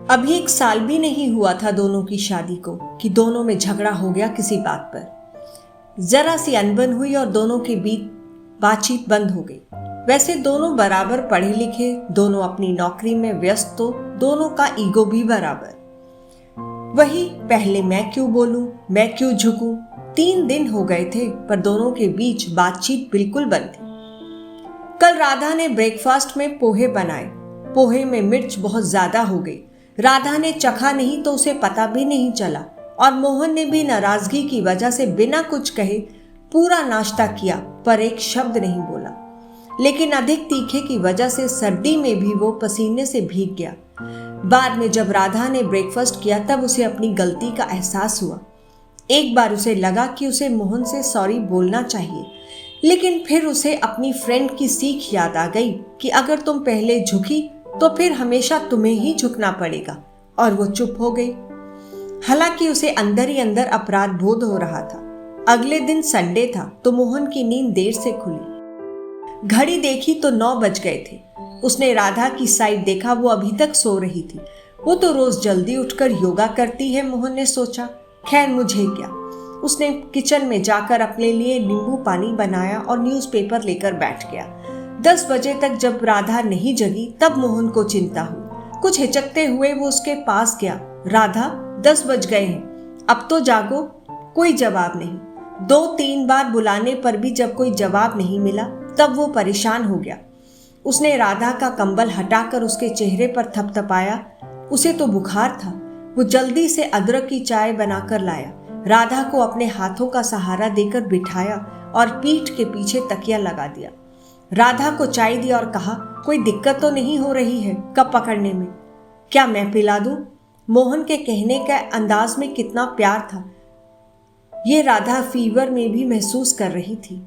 अभी 1 साल भी नहीं हुआ था दोनों की शादी को कि दोनों में झगड़ा हो गया किसी बात पर। जरा सी अनबन हुई और दोनों के बीच बातचीत बंद हो गई। वैसे दोनों बराबर पढ़े लिखे, दोनों अपनी नौकरी में व्यस्त, तो दोनों का ईगो भी बराबर। वही पहले मैं क्यों बोलूं, मैं क्यों झुकूं। 3 दिन हो गए थे पर दोनों के बीच बातचीत बिल्कुल बंद थी। कल राधा ने ब्रेकफास्ट में पोहे बनाए। पोहे में मिर्च बहुत ज्यादा हो गई। राधा ने चखा नहीं तो उसे पता भी नहीं चला और मोहन ने भी नाराजगी की वजह से बिना कुछ कहे पूरा नाश्ता किया पर एक शब्द नहीं बोला। लेकिन अधिक तीखे की वजह से सर्दी में भी वो पसीने से भीग गया। बाद में जब राधा ने ब्रेकफास्ट किया तब उसे अपनी गलती का एहसास हुआ। एक बार उसे लगा कि उसे मोहन से सॉरी बोलना चाहिए, लेकिन फिर उसे अपनी फ्रेंड की सीख याद आ गई कि अगर तुम पहले झुकी तो फिर हमेशा तुम्हें ही झुकना पड़ेगा, और वो चुप हो गई। हालांकि उसे अंदर ही अंदर अपराध बोध हो रहा था। अगले दिन संडे था तो मोहन की नींद देर से खुली। घड़ी देखी तो 9 बज गए थे। उसने राधा की साइड देखा, वो अभी तक सो रही थी। वो तो रोज जल्दी उठकर योगा करती है, मोहन ने सोचा। खैर मुझे क्या। उसने किचन में जाकर अपने लिए नींबू पानी बनाया और न्यूज़पेपर लेकर बैठ गया। 10 बजे तक जब राधा नहीं जगी तब मोहन को चिंता हुई। कुछ हिचकते हुए वो उसके पास गया। राधा, 10 बज गए हैं, अब तो जागो। कोई जवाब नहीं। 2-3 बार बुलाने पर भी जब कोई जवाब नहीं मिला तब वो परेशान हो गया। उसने राधा का कंबल हटाकर उसके चेहरे पर थपथपाया। उसे तो बुखार था। वो जल्दी से अदरक की चाय बनाकर लाया। राधा को अपने हाथों का सहारा देकर बिठाया और पीठ के पीछे तकिया लगा दिया। राधा को चाय दी और कहा, कोई दिक्कत तो नहीं हो रही है कप पकड़ने में? क्या मैं पिला दूं? मोहन के कहने के अंदाज में कितना प्यार था। ये राधा फीवर में भी महसूस कर रही थी।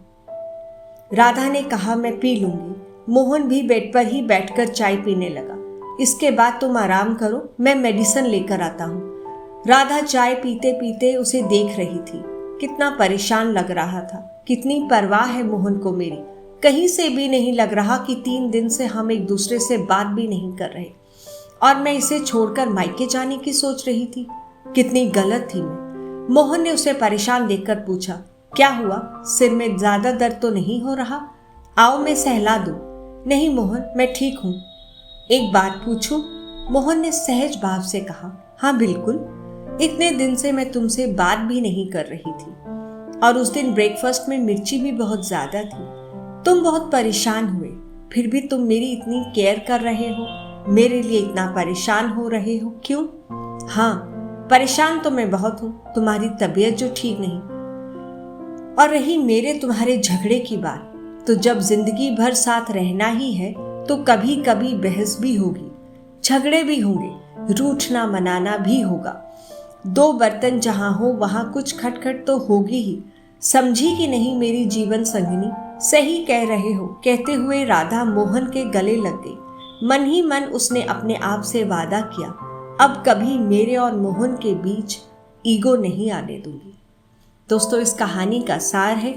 राधा ने कहा, मैं पी लूंगी। मोहन भी बेड पर ही बैठकर चाय पीने लगा। इसके बाद तुम आराम करो, मैं मेडिसिन लेकर आता हूँ। राधा चाय पीते पीते उसे देख रही थी। कितना परेशान लग रहा था। कितनी परवाह है मोहन को मेरी। कहीं से भी नहीं लग रहा कि 3 दिन से हम एक दूसरे से बात भी नहीं कर रहे और मैं इसे छोड़कर मायके जाने की सोच रही थी। कितनी गलत थी मैं। मोहन ने उसे परेशान देखकर पूछा, क्या हुआ? सिर में ज्यादा दर्द तो नहीं हो रहा? आओ मैं सहला दूं। नहीं मोहन, मैं ठीक हूं। एक बात पूछूं? मोहन ने सहज भाव से कहा, हाँ बिल्कुल। इतने दिन से मैं तुमसे बात भी नहीं कर रही थी और उस दिन ब्रेकफास्ट में मिर्ची भी बहुत ज्यादा थी। तुम बहुत परेशान हुए, फिर भी तुम मेरी इतनी केयर कर रहे हो, मेरे लिए इतना परेशान हो रहे हो, क्यों? हाँ, परेशान तो मैं बहुत हूँ, तुम्हारी तबीयत जो ठीक नहीं। और रही मेरे तुम्हारे झगड़े की बात, तो जब जिंदगी भर साथ रहना ही है तो कभी कभी बहस भी होगी, झगड़े भी होंगे, रूठना मनाना भी होगा। 2 बर्तन जहां हो वहां कुछ खटखट तो होगी ही। समझी कि नहीं मेरी जीवन संगिनी? सही कह रहे हो, कहते हुए राधा मोहन के गले लग गई। मन ही मन उसने अपने आप से वादा किया, अब कभी मेरे और मोहन के बीच ईगो नहीं आने दूंगी। दोस्तों, इस कहानी का सार है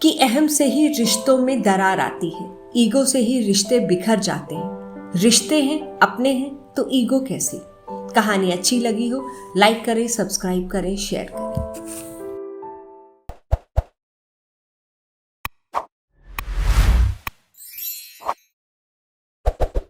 कि अहम से ही रिश्तों में दरार आती है, ईगो से ही रिश्ते बिखर जाते हैं। रिश्ते हैं, अपने हैं, तो ईगो कैसी? कहानी अच्छी लगी हो लाइक करें, सब्सक्राइब करें, शेयर करें।